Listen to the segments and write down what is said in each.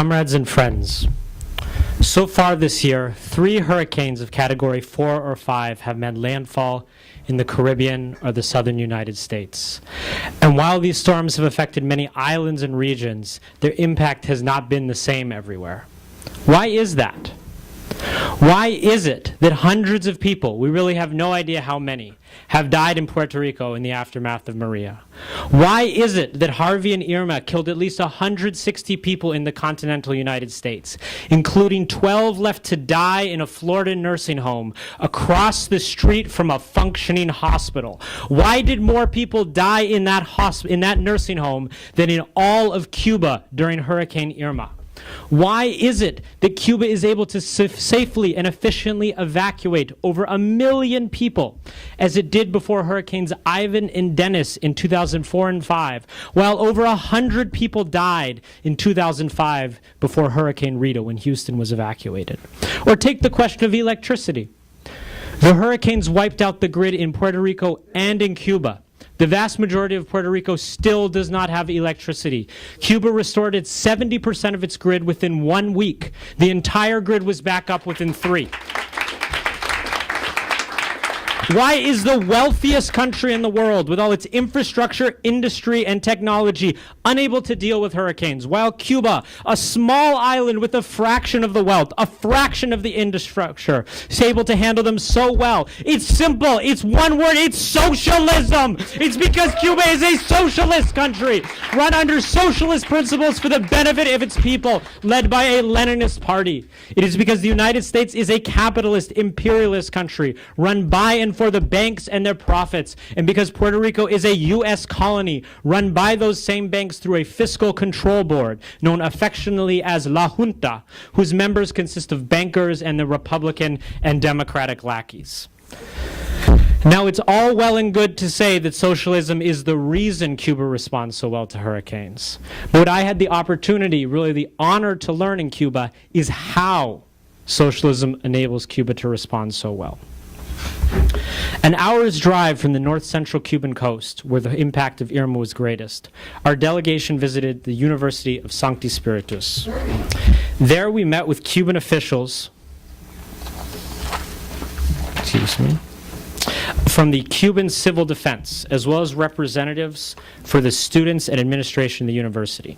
Comrades and friends, so far this year, 3 hurricanes of Category 4 or 5 have made landfall in the Caribbean or the southern United States. And while these storms have affected many islands and regions, their impact has not been the same everywhere. Why is that? Why is it that hundreds of people, we really have no idea how many, have died in Puerto Rico in the aftermath of Maria? Why is it that Harvey and Irma killed at least 160 people in the continental United States, including 12 left to die in a Florida nursing home across the street from a functioning hospital? Why did more people die in that nursing home than in all of Cuba during Hurricane Irma? Why is it that Cuba is able to safely and efficiently evacuate over 1 million people, as it did before Hurricanes Ivan and Dennis in 2004 and 5, while over 100 people died in 2005 before Hurricane Rita when Houston was evacuated? Or take the question of electricity. The hurricanes wiped out the grid in Puerto Rico and in Cuba. The vast majority of Puerto Rico still does not have electricity. Cuba restored its 70% of its grid within 1 week. The entire grid was back up within 3. Why is the wealthiest country in the world, with all its infrastructure, industry, and technology, unable to deal with hurricanes, while Cuba, a small island with a fraction of the wealth, a fraction of the infrastructure, is able to handle them so well? It's simple. It's one word. It's socialism. It's because Cuba is a socialist country, run under socialist principles for the benefit of its people, led by a Leninist party. It is because the United States is a capitalist, imperialist country, run by and for the banks and their profits, and because Puerto Rico is a U.S. colony run by those same banks through a fiscal control board known affectionately as La Junta, whose members consist of bankers and the Republican and Democratic lackeys. Now, it's all well and good to say that socialism is the reason Cuba responds so well to hurricanes. But what I had the opportunity, really the honor to learn in Cuba, is how socialism enables Cuba to respond so well. An hour's drive from the north-central Cuban coast, where the impact of Irma was greatest, our delegation visited the University of Sancti Spiritus. There we met with Cuban officials, from the Cuban civil defense, as well as representatives for the students and administration of the university.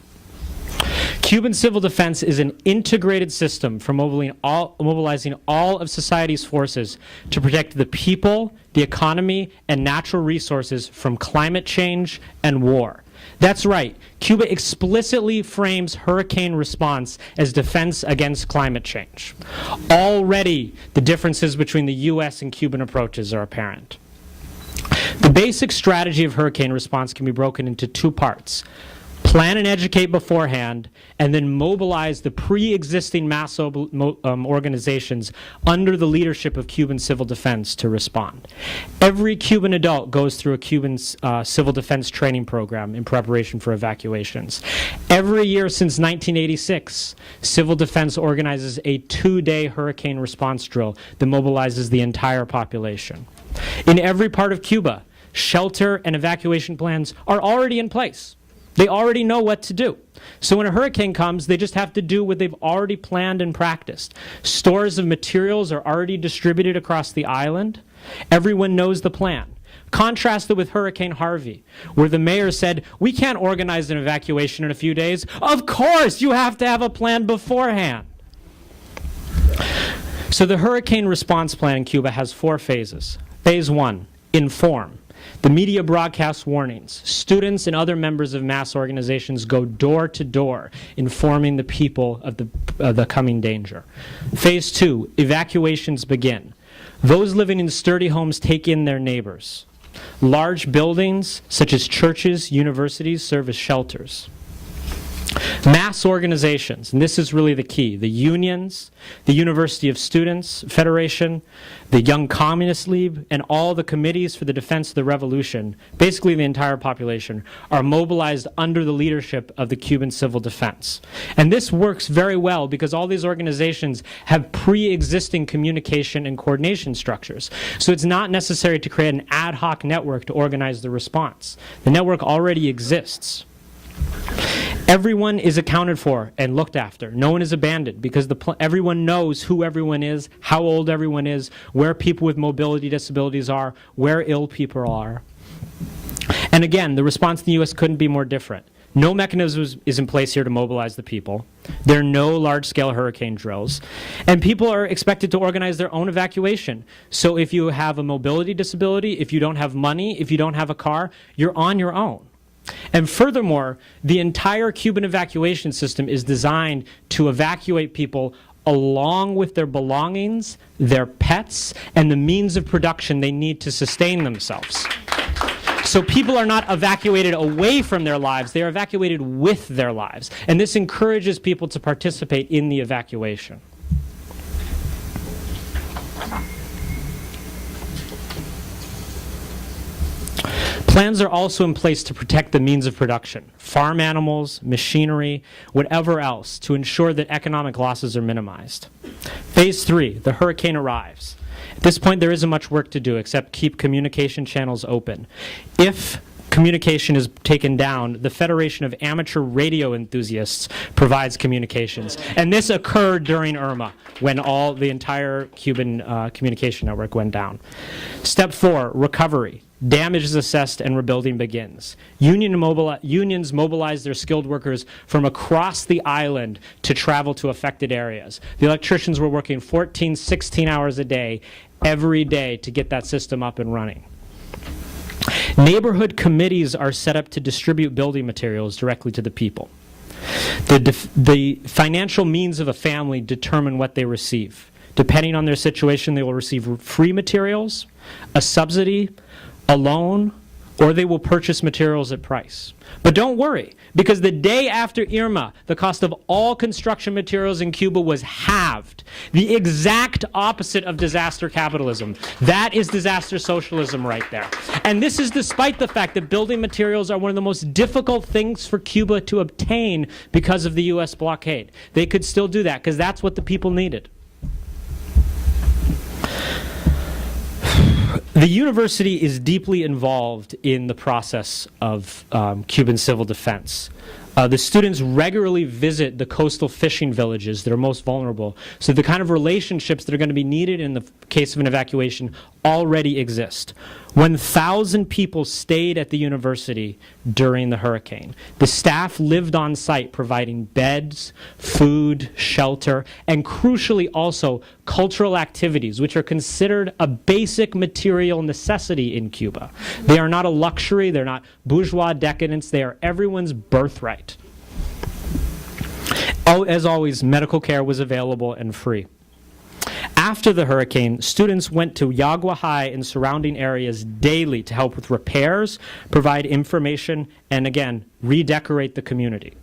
Cuban civil defense is an integrated system for mobilizing all of society's forces to protect the people, the economy, and natural resources from climate change and war. That's right. Cuba explicitly frames hurricane response as defense against climate change. Already, the differences between the U.S. and Cuban approaches are apparent. The basic strategy of hurricane response can be broken into 2 parts. Plan and educate beforehand, and then mobilize the pre-existing mass organizations under the leadership of Cuban civil defense to respond. Every Cuban adult goes through a Cuban civil defense training program in preparation for evacuations. Every year since 1986, civil defense organizes a 2-day hurricane response drill that mobilizes the entire population. In every part of Cuba, shelter and evacuation plans are already in place. They already know what to do. So when a hurricane comes, they just have to do what they've already planned and practiced. Stores of materials are already distributed across the island. Everyone knows the plan. Contrast it with Hurricane Harvey, where the mayor said, we can't organize an evacuation in a few days. Of course, you have to have a plan beforehand. So the hurricane response plan in Cuba has 4 phases. Phase 1, inform. The media broadcasts warnings. Students and other members of mass organizations go door to door, informing the people of the coming danger. Phase 2, evacuations begin. Those living in sturdy homes take in their neighbors. Large buildings, such as churches, universities, serve as shelters. Mass organizations, and this is really the key, the unions, the University of Students Federation, the Young Communist League, and all the committees for the defense of the revolution, basically the entire population, are mobilized under the leadership of the Cuban civil defense. And this works very well because all these organizations have pre-existing communication and coordination structures. So it's not necessary to create an ad hoc network to organize the response. The network already exists. Everyone is accounted for and looked after. No one is abandoned because everyone knows who everyone is, how old everyone is, where people with mobility disabilities are, where ill people are. And again, the response in the U.S. couldn't be more different. No mechanism is in place here to mobilize the people. There are no large-scale hurricane drills. And people are expected to organize their own evacuation. So if you have a mobility disability, if you don't have money, if you don't have a car, you're on your own. And furthermore, the entire Cuban evacuation system is designed to evacuate people along with their belongings, their pets, and the means of production they need to sustain themselves. So people are not evacuated away from their lives, they are evacuated with their lives. And this encourages people to participate in the evacuation. Plans are also in place to protect the means of production, farm animals, machinery, whatever else, to ensure that economic losses are minimized. Phase 3, the hurricane arrives. At this point, there isn't much work to do except keep communication channels open. If communication is taken down, the Federation of Amateur Radio Enthusiasts provides communications. And this occurred during Irma, when the entire Cuban communication network went down. Step 4, recovery. Damage is assessed and rebuilding begins. Unions mobilize their skilled workers from across the island to travel to affected areas. The electricians were working 14, 16 hours a day, every day, to get that system up and running. Neighborhood committees are set up to distribute building materials directly to the people. The financial means of a family determine what they receive. Depending on their situation, they will receive free materials, a subsidy, a loan, or they will purchase materials at price. But don't worry, because the day after Irma, the cost of all construction materials in Cuba was halved. The exact opposite of disaster capitalism. That is disaster socialism right there. And this is despite the fact that building materials are one of the most difficult things for Cuba to obtain because of the U.S. blockade. They could still do that because that's what the people needed. The university is deeply involved in the process of Cuban civil defense. The students regularly visit the coastal fishing villages that are most vulnerable. So the kind of relationships that are going to be needed in the case of an evacuation already exist. 1,000 people stayed at the university during the hurricane. The staff lived on site providing beds, food, shelter, and crucially also cultural activities, which are considered a basic material necessity in Cuba. They are not a luxury, they're not bourgeois decadence, they are everyone's birthright. As always, medical care was available and free. After the hurricane, students went to Yagua High and surrounding areas daily to help with repairs, provide information, and again, redecorate the community.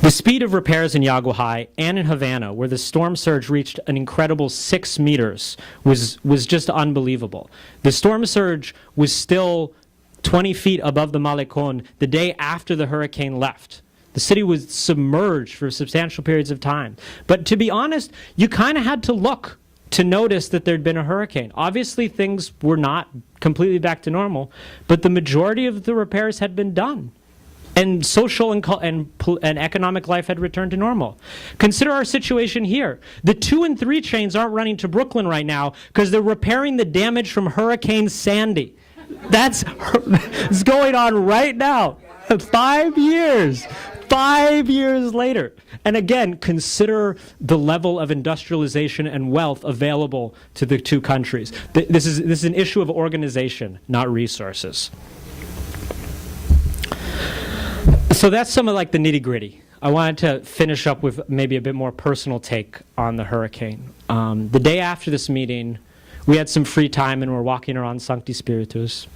The speed of repairs in Yagua High and in Havana, where the storm surge reached an incredible 6 meters, was just unbelievable. The storm surge was still 20 feet above the Malecon the day after the hurricane left. The city was submerged for substantial periods of time. But to be honest, you kind of had to look to notice that there'd been a hurricane. Obviously, things were not completely back to normal, but the majority of the repairs had been done. And social and economic life had returned to normal. Consider our situation here. The 2 and 3 trains aren't running to Brooklyn right now because they're repairing the damage from Hurricane Sandy. That's going on right now. 5 years. 5 years later. And again, consider the level of industrialization and wealth available to the two countries. This is an issue of organization, not resources. So that's some of like the nitty-gritty. I wanted to finish up with maybe a bit more personal take on the hurricane. The day after this meeting, we had some free time and we're walking around Sancti Spiritus.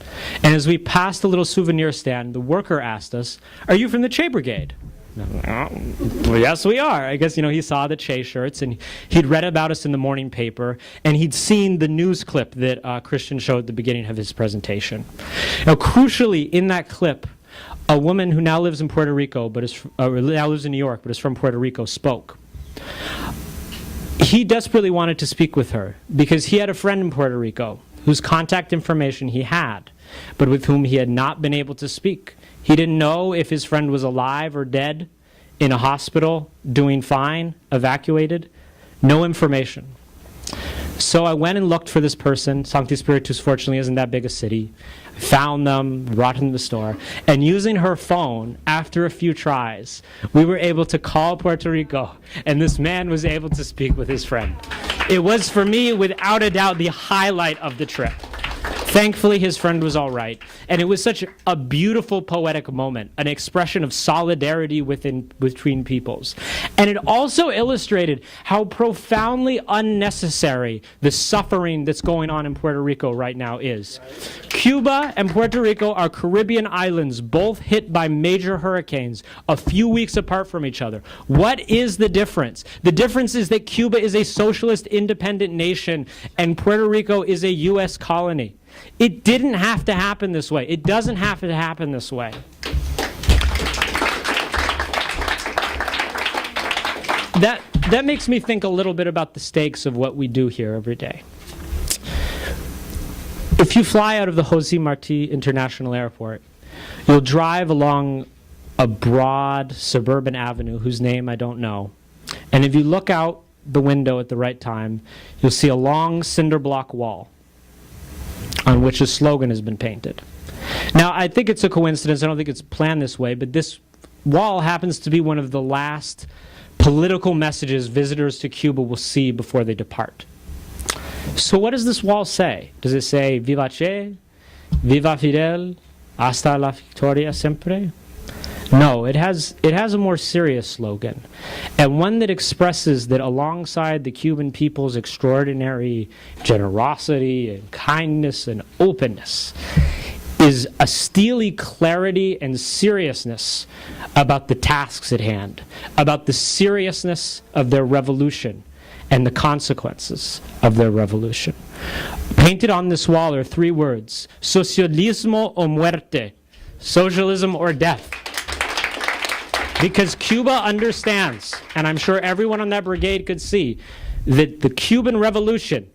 And as we passed a little souvenir stand, the worker asked us, "Are you from the Che Brigade?" Well, yes, we are. I guess, he saw the Che shirts and he'd read about us in the morning paper and he'd seen the news clip that Christian showed at the beginning of his presentation. Now, crucially, in that clip, a woman who now lives in Puerto Rico, now lives in New York, but is from Puerto Rico, spoke. He desperately wanted to speak with her because he had a friend in Puerto Rico whose contact information he had, but with whom he had not been able to speak. He didn't know if his friend was alive or dead, in a hospital, doing fine, evacuated. No information. So I went and looked for this person. Sancti Spiritus, fortunately, isn't that big a city. I found them, brought them to the store, and using her phone, after a few tries, we were able to call Puerto Rico, and this man was able to speak with his friend. It was, for me, without a doubt, the highlight of the trip. Thankfully, his friend was all right. And it was such a beautiful poetic moment, an expression of solidarity between peoples. And it also illustrated how profoundly unnecessary the suffering that's going on in Puerto Rico right now is. Cuba and Puerto Rico are Caribbean islands, both hit by major hurricanes, a few weeks apart from each other. What is the difference? The difference is that Cuba is a socialist independent nation and Puerto Rico is a U.S. colony. It didn't have to happen this way. It doesn't have to happen this way. That makes me think a little bit about the stakes of what we do here every day. If you fly out of the José Martí International Airport, you'll drive along a broad suburban avenue whose name I don't know. And if you look out the window at the right time, you'll see a long cinder block wall on which a slogan has been painted. Now, I think it's a coincidence. I don't think it's planned this way, but this wall happens to be one of the last political messages visitors to Cuba will see before they depart. So what does this wall say? Does it say, Viva Che, Viva Fidel, Hasta la Victoria Siempre? No, it has a more serious slogan, and one that expresses that alongside the Cuban people's extraordinary generosity and kindness and openness is a steely clarity and seriousness about the tasks at hand, about the seriousness of their revolution and the consequences of their revolution. Painted on this wall are three words: socialismo o muerte, socialism or death. Because Cuba understands, and I'm sure everyone on that brigade could see, that the Cuban Revolution,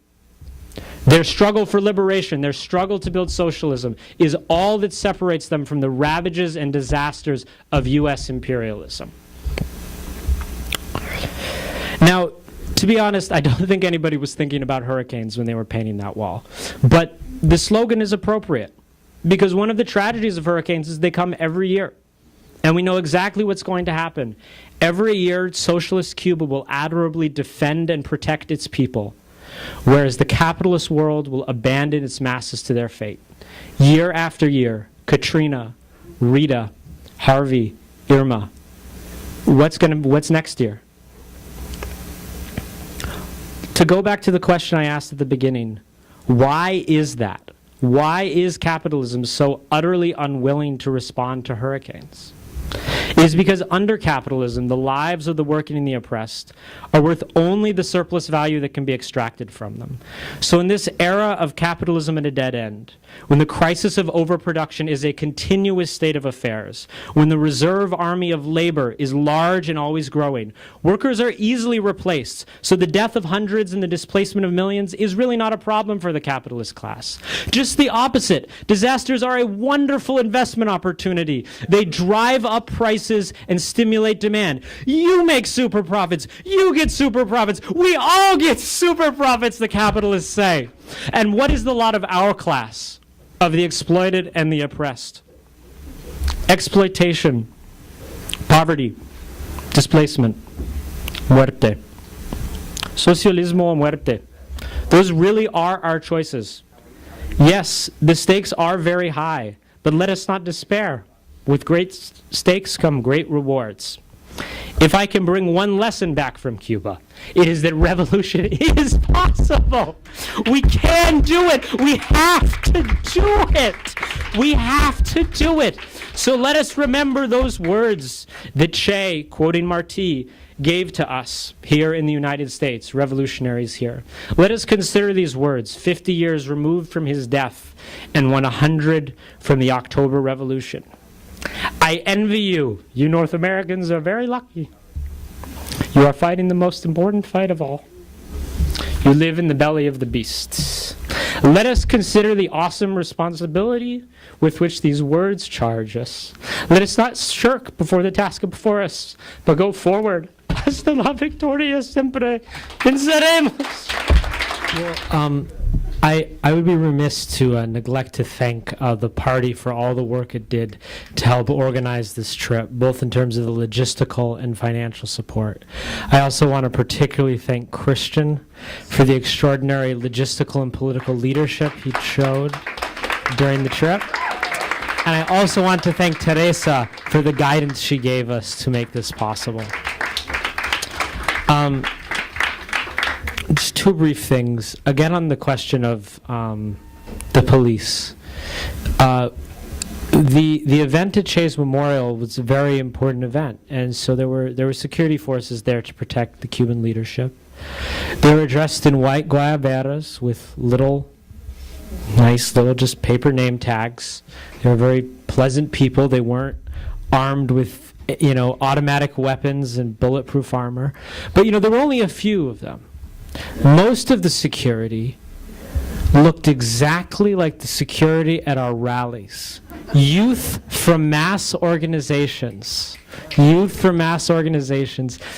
their struggle for liberation, their struggle to build socialism, is all that separates them from the ravages and disasters of U.S. imperialism. Now, to be honest, I don't think anybody was thinking about hurricanes when they were painting that wall. But the slogan is appropriate, because one of the tragedies of hurricanes is they come every year. And we know exactly what's going to happen. Every year, socialist Cuba will admirably defend and protect its people, whereas the capitalist world will abandon its masses to their fate. Year after year, Katrina, Rita, Harvey, Irma. What's next year? To go back to the question I asked at the beginning, why is that? Why is capitalism so utterly unwilling to respond to hurricanes? It is because under capitalism, the lives of the working and the oppressed are worth only the surplus value that can be extracted from them. So in this era of capitalism at a dead end, when the crisis of overproduction is a continuous state of affairs, when the reserve army of labor is large and always growing, workers are easily replaced, so the death of hundreds and the displacement of millions is really not a problem for the capitalist class. Just the opposite. Disasters are a wonderful investment opportunity. They drive up prices and stimulate demand. You make super profits. You get super profits. We all get super profits, the capitalists say. And what is the lot of our class, of the exploited and the oppressed? Exploitation, poverty, displacement, muerte. Socialismo o muerte. Those really are our choices. Yes, the stakes are very high, but let us not despair. With great stakes come great rewards. If I can bring one lesson back from Cuba, it is that revolution is possible. We can do it. We have to do it. We have to do it. So let us remember those words that Che, quoting Martí, gave to us here in the United States, revolutionaries here. Let us consider these words, 50 years removed from his death and 100 from the October Revolution. I envy you. You North Americans are very lucky. You are fighting the most important fight of all. You live in the belly of the beasts. Let us consider the awesome responsibility with which these words charge us. Let us not shirk before the task before us, but go forward. Hasta la victoria siempre venceremos. Well, I would be remiss to neglect to thank the party for all the work it did to help organize this trip, both in terms of the logistical and financial support. I also want to particularly thank Christian for the extraordinary logistical and political leadership he showed during the trip. And I also want to thank Teresa for the guidance she gave us to make this possible. Just two brief things. Again, on the question of the police. The event at Che's Memorial was a very important event, and so there were security forces there to protect the Cuban leadership. They were dressed in white guayaberas with nice little just paper name tags. They were very pleasant people. They weren't armed with automatic weapons and bulletproof armor. But there were only a few of them. Most of the security looked exactly like the security at our rallies. Youth from mass organizations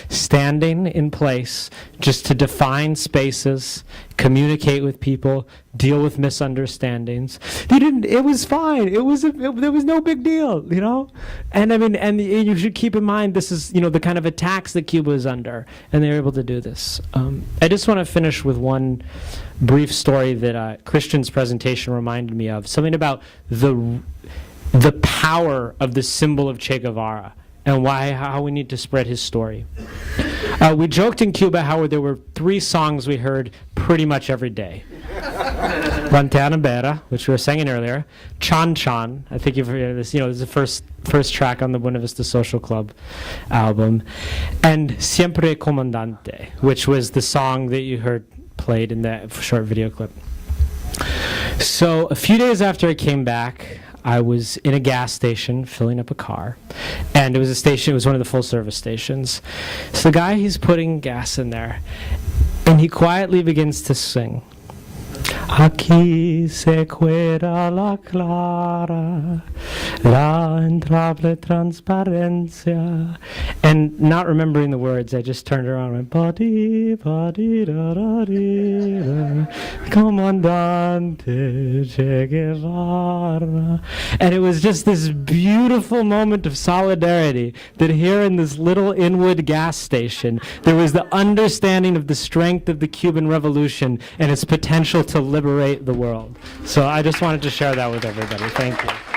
standing in place just to define spaces, communicate with people, deal with misunderstandings. It was fine. There was no big deal, And you should keep in mind this is, the kind of attacks that Cuba is under, and they were able to do this. I just want to finish with one brief story that Christian's presentation reminded me of, something about the power of the symbol of Che Guevara and how we need to spread his story. We joked in Cuba how there were 3 songs we heard pretty much every day. Lanterna Vera, which we were singing earlier. Chan Chan, I think you've heard this, this is the first track on the Buena Vista Social Club album. And Siempre Comandante, which was the song that you heard played in that short video clip. So a few days after I came back, I was in a gas station filling up a car, and it was one of the full service stations. So the guy, he's putting gas in there, and he quietly begins to sing. Aquí se cuela la clara, la entrable transparencia. And not remembering the words, I just turned around and went, ba-dee, ba-dee, da-da-dee, da, Comandante Che Guevara. And it was just this beautiful moment of solidarity that here in this little Inwood gas station, there was the understanding of the strength of the Cuban Revolution and its potential to liberate the world. So I just wanted to share that with everybody. Thank you.